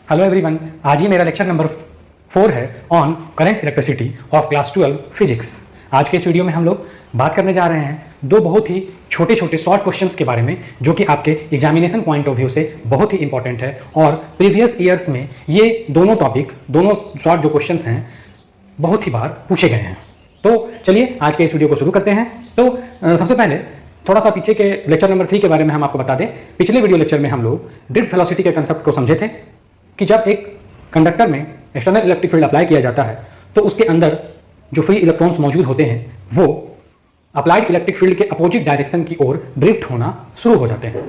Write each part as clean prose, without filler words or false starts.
Hello everyone, आज ये मेरा लेक्चर नंबर 4 है on current elasticity of class 12 physics. आज के इस वीडियो में हम लोग बात करने जा रहे हैं दो बहुत ही छोटे छोटे शॉर्ट क्वेश्चंस के बारे में, जो कि आपके एग्जामिनेशन पॉइंट ऑफ व्यू से बहुत ही इंपॉर्टेंट है। और प्रीवियस ईयर्स में ये दोनों टॉपिक, दोनों शॉर्ट जो क्वेश्चंस हैं, बहुत ही बार पूछे गए हैं। तो चलिए आज के इस वीडियो को शुरू करते हैं। तो सबसे पहले थोड़ा सा पीछे के लेक्चर नंबर 3 के बारे में हम आपको बता दें। पिछले वीडियो लेक्चर में हम लोग ड्रिफ्ट वेलोसिटी के कंसेप्ट को समझे थे कि जब एक कंडक्टर में एक्सटर्नल इलेक्ट्रिक फील्ड अप्लाई किया जाता है तो उसके अंदर जो फ्री इलेक्ट्रॉन्स मौजूद होते हैं वो अप्लाइड इलेक्ट्रिक फील्ड के अपोजिट डायरेक्शन की ओर ड्रिफ्ट होना शुरू हो जाते हैं।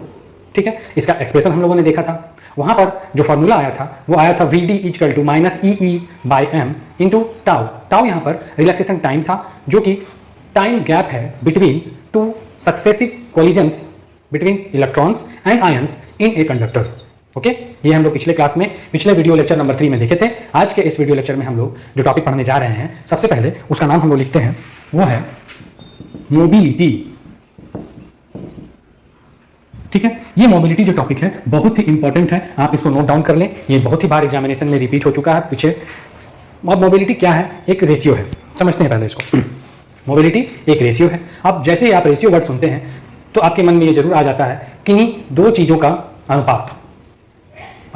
ठीक है, इसका एक्सप्रेशन हम लोगों ने देखा था। वहां पर जो फॉर्मूला आया था वो आया था VD equal to -EE/m into tau. Tau यहाँ पर रिलैक्सेशन टाइम था, जो कि टाइम गैप है between two successive collisions between electrons and ions in a conductor. Okay, ये हम लोग पिछले क्लास में, पिछले वीडियो लेक्चर नंबर 3 में देखे थे। आज के इस वीडियो लेक्चर में हम लोग जो टॉपिक पढ़ने जा रहे हैं, सबसे पहले उसका नाम हम लोग लिखते हैं, वो है मोबिलिटी। ठीक है, ये मोबिलिटी जो टॉपिक है बहुत ही इंपॉर्टेंट है, आप इसको नोट डाउन कर लें। ये बहुत ही बार एग्जामिनेशन में रिपीट हो चुका है पीछे। अब मोबिलिटी क्या है? एक रेशियो है। समझते हैं पहले इसको। मोबिलिटी एक रेशियो है। अब जैसे ही आप रेशियो वर्ड सुनते हैं तो आपके मन में ये जरूर आ जाता है कि नहीं, दो चीजों का अनुपात।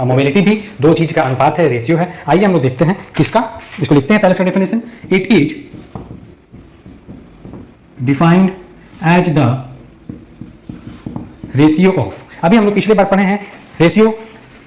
मोबिलिटी भी दो चीज का अनुपात है, रेशियो है। आइए हम लोग देखते हैं किसका। इसको लिखते हैं पहले से definition. It is defined as the ratio of. अभी हम लोग पिछले बार पढ़े हैं रेशियो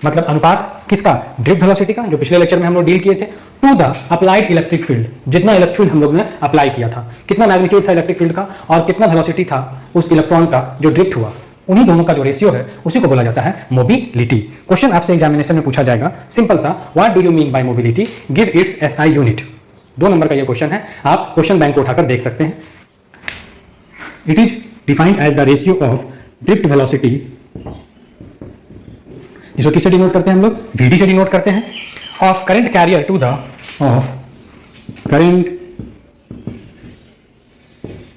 मतलब अनुपात किसका? ड्रिफ्ट वेलोसिटी का, जो पिछले लेक्चर में हम लोग डील किए थे, to the applied electric field. जितना इलेक्ट्रिक फील्ड हम लोग ने अप्लाई किया था, कितना मैग्नीट्यूड था इलेक्ट्रिक फील्ड का और कितना वेलोसिटी था उस इलेक्ट्रॉन का जो ड्रिफ्ट हुआ, उन्हीं दोनों का जो रेशियो है उसी को बोला जाता है मोबिलिटी। क्वेश्चन आपसे एग्जामिनेशन में पूछा जाएगा सिंपल सा, what do you mean by mobility, give its SI unit. 2 number का ये क्वेश्चन है, आप क्वेश्चन बैंक को उठाकर देख सकते हैं। It is defined as the ratio of drift velocity. इसको किससे डिनोट करते हैं हम लोग? VD से डिनोट करते हैं। Of current carrier to the, of current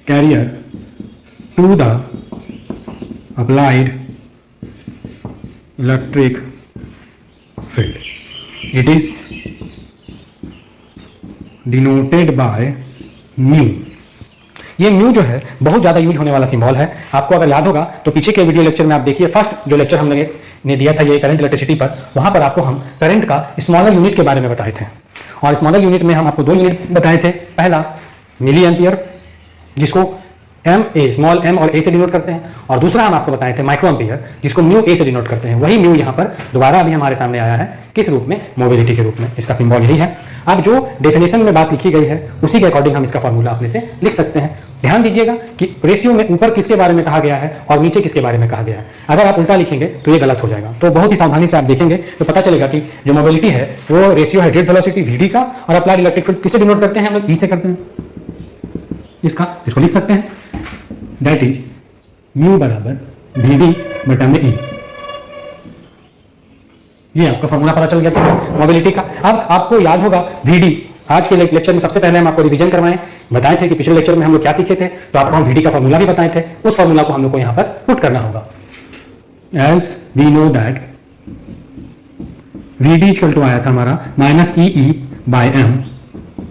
carrier to the applied electric field. It is denoted by mu. ये म्यू जो है बहुत ज्यादा यूज होने वाला सिंबल है। आपको अगर याद होगा तो पीछे के वीडियो लेक्चर में आप देखिए, फर्स्ट जो लेक्चर हमने दिया था ये करंट इलेक्ट्रिसिटी पर, वहां पर आपको हम करंट का स्मॉलर यूनिट के बारे में बताए थे। और स्मॉलर यूनिट में हम आपको 2 यूनिट बताए थे। पहला मिली एम्पियर, जिसको MA, स्मॉल m और a से डिनोट करते हैं, और दूसरा हम आपको बताए थे माइक्रो एम्पियर, जिसको म्यू a से डिनोट करते हैं। वही म्यू यहाँ पर दोबारा अभी हमारे सामने आया है, किस रूप में? मोबिलिटी के रूप में। इसका सिंबल यही है। अब जो डेफिनेशन में बात लिखी गई है उसी के अकॉर्डिंग हम इसका फॉर्मूला अपने से लिख सकते हैं। ध्यान दीजिएगा कि रेशियो में ऊपर किसके बारे में कहा गया है और नीचे किसके बारे में कहा गया है। अगर आप उल्टा लिखेंगे तो ये गलत हो जाएगा। तो बहुत ही सावधानी से आप देखेंगे तो पता चलेगा कि जो मोबिलिटी है वो रेशियो है ड्रिफ्ट वेलोसिटी VD का, और अप्लाइड इलेक्ट्रिक फील्ड किससे डिनोट करते हैं हम लोग? E से करते हैं। इसको लिख सकते हैं, दैट इज म्यू बराबर VD/E। ये आपका फॉर्मूला पता चल गया किसका? मोबिलिटी का। अब आपको याद होगा VD, आज के लेक्चर में सबसे पहले हम आपको रिवीजन करवाएं, बताए थे कि पिछले लेक्चर में हम लोग क्या सीखे थे, तो आपको हम VD का फॉर्मूला भी बताए थे। उस फॉर्मूला को हम लोग को यहां पर पुट करना होगा। As we know that VD equal to आया था हमारा -EE/m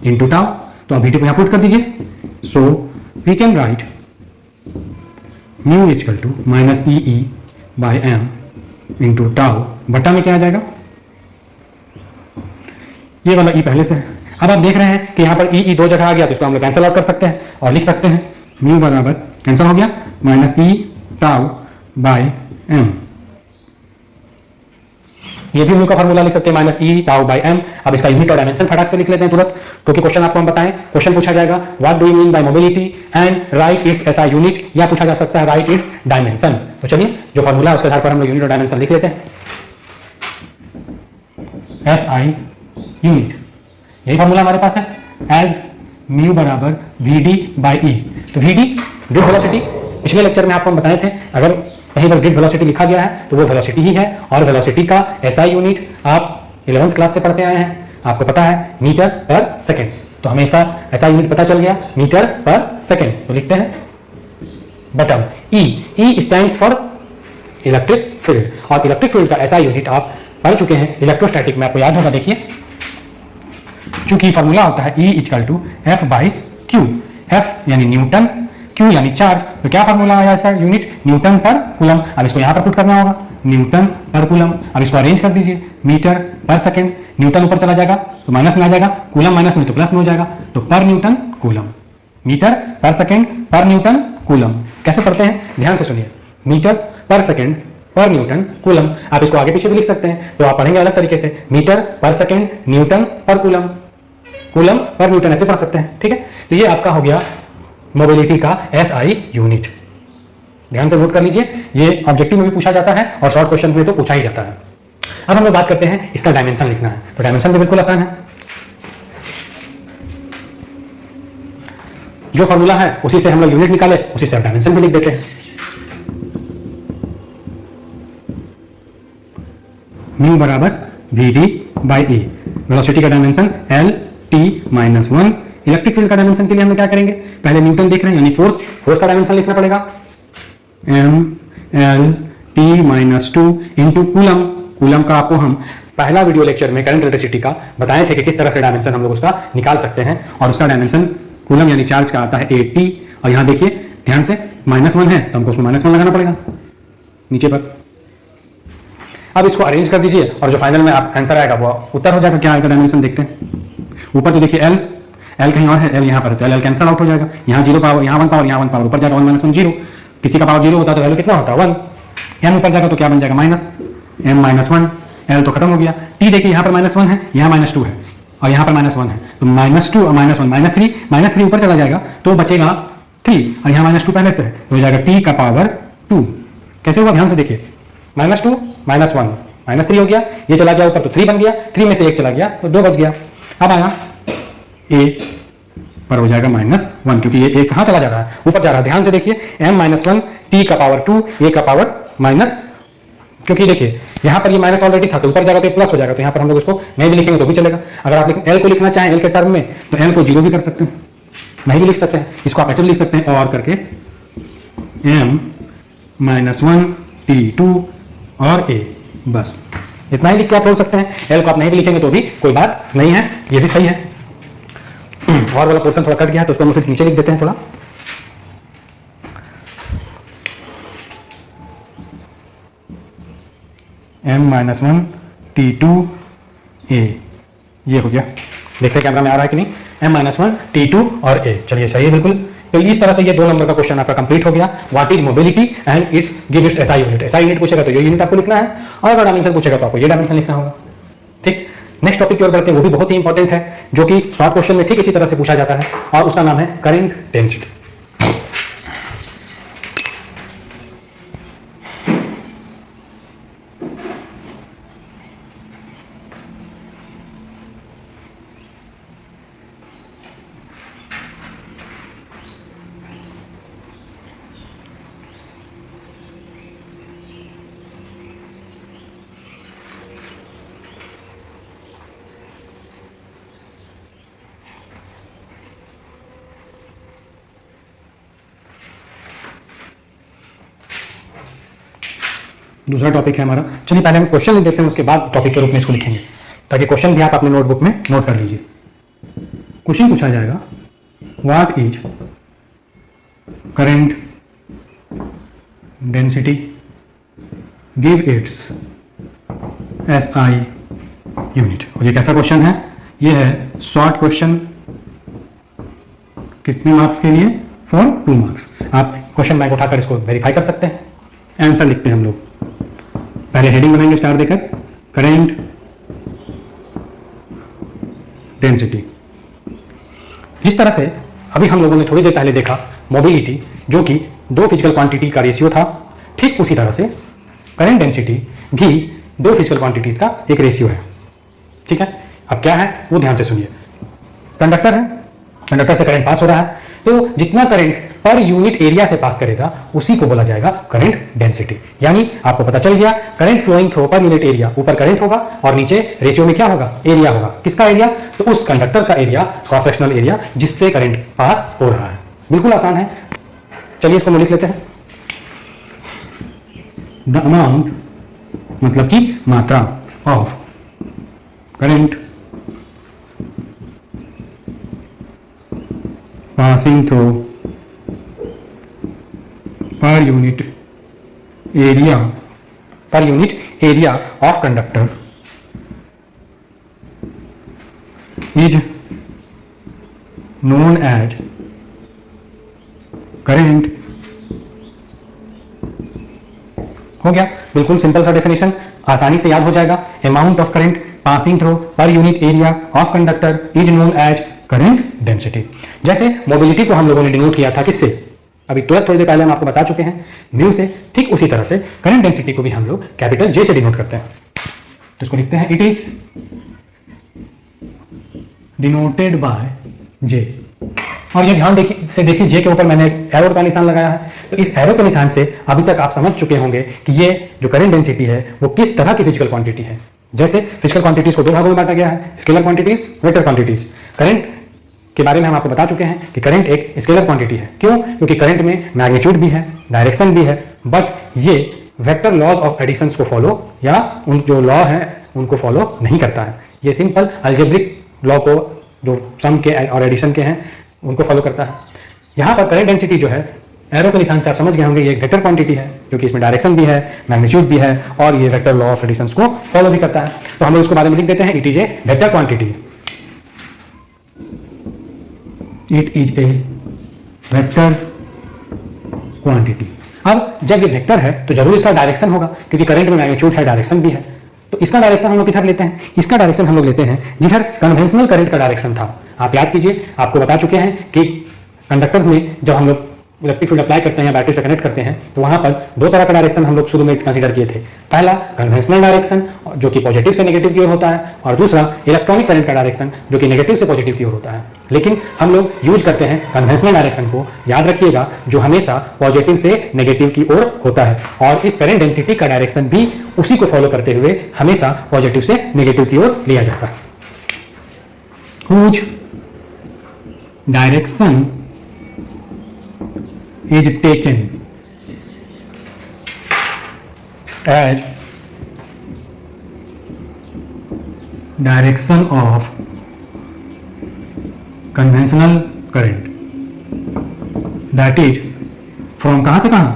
इंटू टाउ। तो अब VD को यहां पुट कर दीजिए। So we can write mu equal to -EE/m into tau, बटा में क्या आ जाएगा? ये वाला E पहले से है। अब आप देख रहे हैं कि यहाँ पर E 2 जगह आ गया, तो इसको हम लोग कैंसिल आउट कर सकते हैं और लिख सकते हैं म्यू बराबर, कैंसिल हो गया, -E/τ/m। ये भी म्यू का फॉर्मूला लिख सकते हैं, -E/τ/m। अब इसका यूनिट और डायमेंशन फटाक से लिख लेते हैं तुरंत, क्योंकि क्वेश्चन आपको हम बताएं, क्वेश्चन पूछा जाएगा what do you mean by mobility and right it's SI unit, या पूछा जा सकता है राइट इट्स डायमेंशन। तो चलिए जो फॉर्मूला है उसके आधार पर हम लोग यूनिट और डायमेंशन लिख लेते हैं। SI यूनिट, यही फॉर्मूला हमारे पास है, एज म्यू बराबर VD/E। तो VD ड्रिफ्ट वेलोसिटी, पिछले लेक्चर में आपको हम बताए थे, अगर कहीं पर ड्रिफ्ट वेलोसिटी लिखा गया है तो वो वेलोसिटी ही है, और वेलोसिटी का SI यूनिट आप 11th क्लास से पढ़ते आए हैं, आपको पता है मीटर पर सेकेंड। तो हमें इसका SI यूनिट पता चल गया, मीटर पर सेकेंड। तो लिखते हैं button E stands for electric field, और इलेक्ट्रिक फील्ड का SI यूनिट आप पढ़ चुके हैं इलेक्ट्रोस्टैटिक में, आपको याद होगा, देखिए चूंकि फॉर्मूला होता है E equal to F by Q, F यानी न्यूटन, क्यू यानी चार्ज, तो क्या फॉर्मूला आया इसका, यूनिट न्यूटन पर कूलम। अब इसको यहाँ पर पुट करना होगा, न्यूटन पर कूलम। अब इसको अरेंज कर दीजिए, मीटर पर सेकंड, न्यूटन ऊपर चला जाएगा तो माइनस में आ जाएगा, कूलम माइनस में तो प्लस में हो जाएगा, तो पर न्यूटन कूलम, मीटर पर सेकंड पर न्यूटन कूलम। कैसे पढ़ते हैं ध्यान से सुनिए, मीटर पर सेकंड पर न्यूटन कूलम। आप इसको आगे पीछे भी लिख सकते हैं, तो आप पढ़ेंगे अलग तरीके से, मीटर पर सेकंड न्यूटन पर कूलम, कूलम पर न्यूटन, ऐसे पढ़ सकते हैं। ठीक है, तो ये आपका हो गया मोबिलिटी का SI यूनिट। ध्यान से नोट कर लीजिए, ये ऑब्जेक्टिव में भी पूछा जाता है और शॉर्ट क्वेश्चन में तो पूछा ही जाता है। अब हम लोग बात करते हैं इसका डायमेंशन लिखना है, तो डायमेंशन भी बिल्कुल आसान है। जो फॉर्मूला है उसी से हम लोग यूनिट निकाले, उसी से डायमेंशन भी लिख देते हैं। म्यू बराबर VD बाई E, वेलोसिटी का डायमेंशन LT-1। इलेक्ट्रिक फील्ड का डायमेंशन के लिए हम लोग क्या करेंगे, पहले न्यूटन देख रहे हैं यानी फोर्स, फोर्स का डायमेंशन लिखना पड़ेगा MLT-2 इंटू कूलम। कूलम का आपको हम पहला वीडियो लेक्चर में करंट इलेक्ट्रिसिटी का बताए थे कि किस तरह से डायमेंशन हम लोग उसका निकाल सकते हैं, और उसका डायमेंशन कूलम यानी चार्ज का आता है AT। और यहाँ देखिए ध्यान से -1 है तो हमको उसमें -1 लगाना पड़ेगा नीचे पर। अब इसको अरेंज कर दीजिए और जो फाइनल में आप आंसर आएगा वो उत्तर हो जाएगा। क्या आएगा डायमेंशन देखते हैं। ऊपर तो देखिए L कहीं और है, L यहाँ पर है तो L कैंसल आउट हो जाएगा। यहाँ 0 पावर, यहाँ 1 पावर, यहाँ 1 पावर, ऊपर जाएगा 1 - 1 0। किसी का पावर 0 होता है तो वैल्यू कितना होता है 1। M ऊपर जाएगा तो क्या बन जाएगा -M-1, L तो खत्म हो गया। T देखिए यहाँ पर -1 है, यहाँ -2 है और यहाँ पर -1 है, तो -2 और -1 -3 ऊपर चला जाएगा तो बचेगा 3 और यहाँ -2 पहले से है तो हो जाएगा T का पावर 2। कैसे हुआ ध्यान से देखिए, -2 -1 -3 हो गया, ये चला गया ऊपर तो 3 बन गया, 3 में से 1 चला गया तो 2 बच गया। अब आया A पर हो जाएगा -1 क्योंकि ये A कहाँ चला जा रहा है, ऊपर जा रहा है। ध्यान से देखिए M-1 T का पावर 2 A का पावर माइनस, क्योंकि देखिए यहाँ पर ये माइनस ऑलरेडी था तो ऊपर जाएगा तो ये प्लस हो जाएगा, तो यहाँ पर हम लोग उसको नहीं भी लिखेंगे तो भी चलेगा। अगर आप L को लिखना चाहें L के टर्म में तो L को 0 भी कर सकते हैं, नहीं भी लिख सकते हैं, इसको आप ऐसे भी लिख सकते हैं और करके M-1 T2 और A, बस इतना ही लिख के आप छोड़ सकते हैं। L को आप नहीं भी लिखेंगे तो भी कोई बात नहीं है, ये भी सही है। और वाला पोर्शन थोड़ा कट गया है तो उसको हम फिर नीचे लिख देते हैं थोड़ा। M-1 T2 A, ये हो गया। देखते हैं कैमरा में आ रहा है कि नहीं। M-1 T2 और A, चलिए सही है बिल्कुल। तो इस तरह से ये 2 नंबर का क्वेश्चन आपका कंप्लीट हो गया। What is mobility and it's give its SI unit. SI unit पूछेगा तो ये यूनिट आपको लिखना है, और अगर डायमेंशन पूछेगा तो आपको ये डायमेंशन लिखना होगा। ठीक, नेक्स्ट टॉपिक की ओर बढ़ते हैं, वो भी बहुत ही इंपॉर्टेंट है, जो कि शॉर्ट क्वेश्चन में ठीक इसी तरह से पूछा जाता है, और उसका नाम है करंट डेंसिटी। दूसरा टॉपिक है हमारा, चलिए पहले हम क्वेश्चन लिख देते हैं, उसके बाद टॉपिक के रूप में इसको लिखेंगे, ताकि क्वेश्चन भी आप अपने नोटबुक में नोट कर लीजिए। क्वेश्चन पूछा जाएगा what is current density, give its SI unit. और ये कैसा क्वेश्चन है, ये है शॉर्ट क्वेश्चन। कितने मार्क्स के लिए, फॉर 2 मार्क्स। आप क्वेश्चन बैंक उठाकर इसको वेरीफाई कर सकते हैं। आंसर लिखते हैं हम लोग, पहले हेडिंग बनाएंगे स्टार देकर, करंट डेंसिटी। जिस तरह से अभी हम लोगों ने थोड़ी देर पहले देखा मोबिलिटी, जो कि 2 फिजिकल क्वांटिटी का रेशियो था, ठीक उसी तरह से करंट डेंसिटी भी 2 फिजिकल क्वांटिटीज का एक रेशियो है। ठीक है, अब क्या है वो ध्यान से सुनिए। कंडक्टर है, कंडक्टर से करंट पास हो रहा है, तो जितना करंट पर यूनिट एरिया से पास करेगा उसी को बोला जाएगा करंट डेंसिटी। यानी आपको पता चल गया, current flowing through per unit area, ऊपर करंट होगा और नीचे रेशियो में क्या होगा, एरिया होगा। किसका एरिया, तो उस कंडक्टर का एरिया, क्रॉस सेक्शनल एरिया जिससे करंट पास हो रहा है। बिल्कुल आसान है, चलिए इसको लिख लेते हैं। द अमाउंट मतलब कि मात्रा, of current passing through per unit area of conductor is known as current। हो गया, बिल्कुल सिंपल सा डेफिनेशन, आसानी से याद हो जाएगा। Amount of current passing through per unit area of conductor is known as current density. जैसे मोबिलिटी को हम लोगों ने डिनोट किया था किससे, अभी तुरंत थोड़ी देर पहले हम आपको बता चुके हैं, म्यू से। ठीक उसी तरह से करंट डेंसिटी को भी हम लोग कैपिटल जे से डिनोट करते हैं। तो इसको लिखते हैं it is denoted by J. और ये ध्यान देखिए जे के ऊपर मैंने एरो का निशान लगाया है। तो इस एरो के निशान से अभी तक आप समझ चुके होंगे कि ये जो करंट डेंसिटी है वो किस तरह की फिजिकल क्वांटिटी है। जैसे फिजिकल क्वांटिटीज को दो भागों में बांटा गया है, scalar quantities, vector quantities. Current के बारे में हम आपको बता चुके हैं कि करंट एक स्केलर क्वांटिटी है। क्यों? क्योंकि करंट में मैग्नीट्यूड भी है, डायरेक्शन भी है, बट ये वेक्टर लॉज ऑफ एडिशंस को फॉलो या उन जो लॉ है उनको फॉलो नहीं करता है। ये सिंपल अलजेब्रिक लॉ को जो सम के और एडिशन के हैं उनको फॉलो करता है। यहाँ पर करंट डेंसिटी जो है एरो के निशान से आप समझ गए होंगे, ये एक वेक्टर क्वांटिटी है क्योंकि इसमें डायरेक्शन भी है, मैग्नीट्यूड भी है और ये वेक्टर लॉ ऑफ एडिशंस को फॉलो भी करता है। तो हम लोग इसको बारे में लिख देते हैं, it is a vector quantity. It is a vector quantity. अब जब ये वेक्टर है तो जरूर इसका डायरेक्शन होगा क्योंकि करंट में मैग्नीट्यूड है, डायरेक्शन भी है। तो इसका डायरेक्शन हम लोग किधर लेते हैं? इसका डायरेक्शन हम लोग लेते हैं जिधर कन्वेंशनल करंट का डायरेक्शन था। आप याद कीजिए, आपको बता चुके हैं कि कंडक्टर में जब हम लोग इलेक्ट्रिक फील्ड अप्लाई करते हैं या बैटरी से कनेक्ट करते हैं तो वहां पर दो तरह का डायरेक्शन हम लोग शुरू में कंसीडर किए थे। पहला कन्वेंशनल डायरेक्शन जो कि पॉजिटिव से नेगेटिव की ओर होता है, और दूसरा इलेक्ट्रॉनिक करंट का डायरेक्शन जो कि नेगेटिव से पॉजिटिव की ओर होता है। लेकिन हम लोग यूज करते हैं कन्वेंशनल डायरेक्शन को, याद रखिएगा, जो हमेशा पॉजिटिव से नेगेटिव की ओर होता है। और इस करंट डेंसिटी का डायरेक्शन भी उसी को फॉलो करते हुए हमेशा पॉजिटिव से नेगेटिव की ओर लिया जाता है। Whose direction is taken as direction of conventional current, that is from कहां से कहां,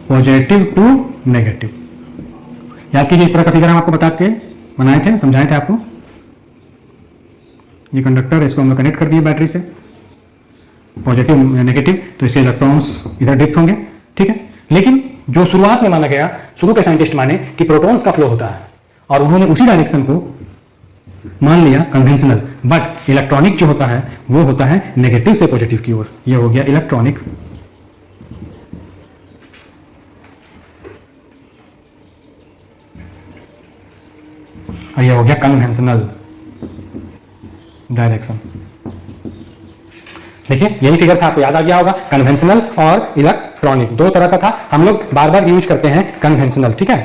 पॉजिटिव टू नेगेटिव। याद कीजिए, इस तरह का फिगर हम आपको बता के बनाए थे, समझाए थे आपको। ये कंडक्टर, इसको हम लोग कनेक्ट कर दिए बैटरी से, पॉजिटिव नेगेटिव, तो इसके इलेक्ट्रॉन्स इधर ड्रिफ्ट होंगे, ठीक है। लेकिन जो शुरुआत में माना गया, शुरू के साइंटिस्ट माने कि प्रोटॉन्स का फ्लो होता है और उन्होंने उसी डायरेक्शन को मान लिया कन्वेंशनल, बट इलेक्ट्रॉनिक जो होता है वो होता है नेगेटिव से पॉजिटिव की ओर। ये हो गया इलेक्ट्रॉनिक, और ये हो गया कन्वेंशनल डायरेक्शन। देखिए, यही फिगर था, आपको याद आ गया होगा। कन्वेंशनल और इलेक्ट्रॉनिक दो तरह का था, हम लोग बार बार यूज करते हैं कन्वेंशनल, ठीक है।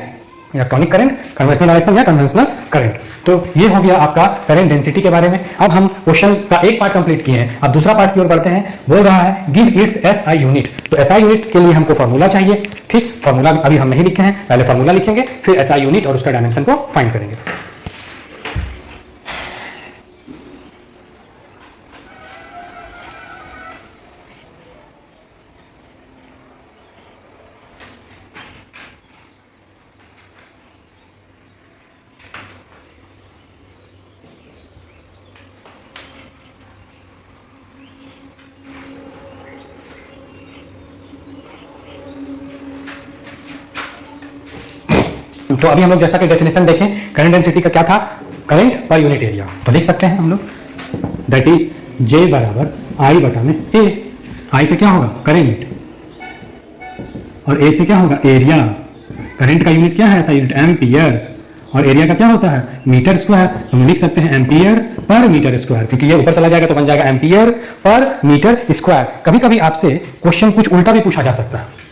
इलेक्ट्रॉनिक करंट, कन्वेंशनल डायरेक्शन या कन्वेंशनल करंट। तो ये हो गया आपका करंट डेंसिटी के बारे में। अब हम क्वेश्चन का एक पार्ट कंप्लीट किए हैं, अब दूसरा पार्ट की ओर बढ़ते हैं। बोल रहा है गिव इट्स एसआई यूनिट। तो एसआई यूनिट के लिए हमको फॉर्मूला चाहिए, ठीक। फॉर्मूला अभी हम नहीं लिखे हैं, पहले फॉर्मूला लिखेंगे, फिर एसआई यूनिट और उसका डायमेंशन को फाइंड करेंगे। तो अभी हम लोग जैसा कि डेफिनेशन देखें, करंट डेंसिटी का क्या था, करंट पर यूनिट एरिया। तो लिख सकते हैं हम लोग, दैट इज जे बराबर आई बटा में ए। आई से क्या होगा, करंट, और ए से क्या होगा, एरिया। करंट का यूनिट क्या है, ऐसा यूनिट एम्पियर, और एरिया का क्या होता है, मीटर स्क्वायर। तो हम लिख सकते हैं एम्पियर पर मीटर स्क्वायर, क्योंकि ये ऊपर चला जाएगा तो बन जाएगा एम्पियर पर मीटर स्क्वायर। कभी कभी आपसे क्वेश्चन कुछ उल्टा भी पूछा जा सकता है।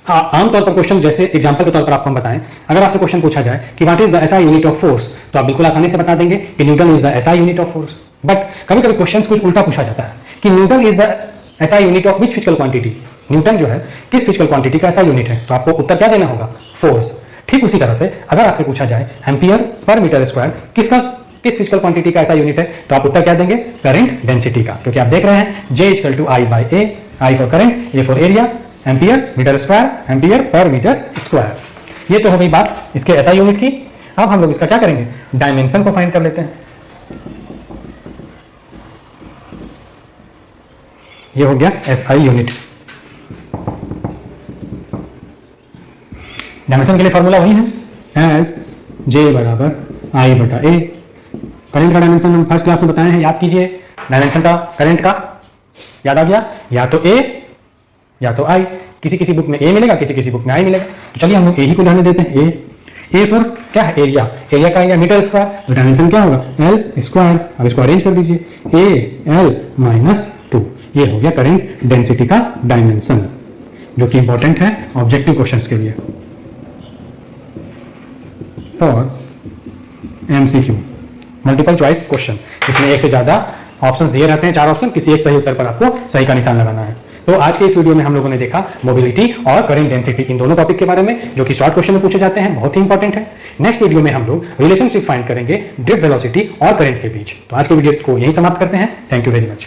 हाँ, आमतौर पर क्वेश्चन, जैसे एग्जांपल के तौर पर आपको हम बताएं, अगर आपसे क्वेश्चन पूछा जाए कि what is the SI unit of force, तो आप बिल्कुल आसानी से बता देंगे कि Newton is the SI unit of force. But कभी कभी क्वेश्चन कुछ उल्टा पूछा जाता है कि Newton is the SI unit of which physical quantity. Newton जो है किस फिजिकल क्वांटिटी का एसआई यूनिट है, तो आपको उत्तर क्या देना होगा, फोर्स। ठीक उसी तरह से अगर आपसे पूछा जाए एम्पियर पर मीटर स्क्वायर किस फिजिकल क्वांटिटी का ऐसा यूनिट है, तो आप उत्तर क्या देंगे? करंट डेंसिटी का, क्योंकि आप देख रहे हैं J equal to I by A, I for current, A for area, ampere metre square, ampere per metre square. ये तो हो गई बात इसके ऐसा यूनिट की। अब हम लोग इसका क्या करेंगे? डायमेंशन को फाइंड कर लेते हैं। ये हो गया SI यूनिट। डायमेंशन के लिए फॉर्मूला वही है, एज J बराबर I बटा A। करंट का डायमेंशन हम फर्स्ट क्लास में बताए हैं, याद कीजिए। डायमेंशन का करंट का याद आ गया, या तो A या तो I। किसी किसी बुक में A मिलेगा, किसी किसी बुक में I मिलेगा। तो चलिए हम लोग A ही को ध्यान देते हैं। A फॉर क्या है? एरिया। एरिया का एरिया मीटर स्क्वायर, तो डायमेंशन क्या होगा? L square. अब इसको अरेंज कर दीजिए, AL माइनस 2। ये हो गया करंट डेंसिटी का डायमेंशन, जो कि इंपॉर्टेंट है ऑब्जेक्टिव क्वेश्चंस के लिए। For MCQ multiple choice question, इसमें एक से ज्यादा ऑप्शंस दिए रहते हैं, 4 ऑप्शन, किसी एक सही उत्तर पर आपको सही का निशान लगाना है। तो आज के इस वीडियो में हम लोगों ने देखा मोबिलिटी और करंट डेंसिटी, इन दोनों टॉपिक के बारे में, जो कि शॉर्ट क्वेश्चन में पूछे जाते हैं, बहुत ही इंपॉर्टेंट है। नेक्स्ट वीडियो में हम लोग रिलेशनशिप फाइंड करेंगे ड्रिफ्ट वेलोसिटी और करंट के बीच। तो आज के वीडियो को यही समाप्त करते हैं। Thank you very much.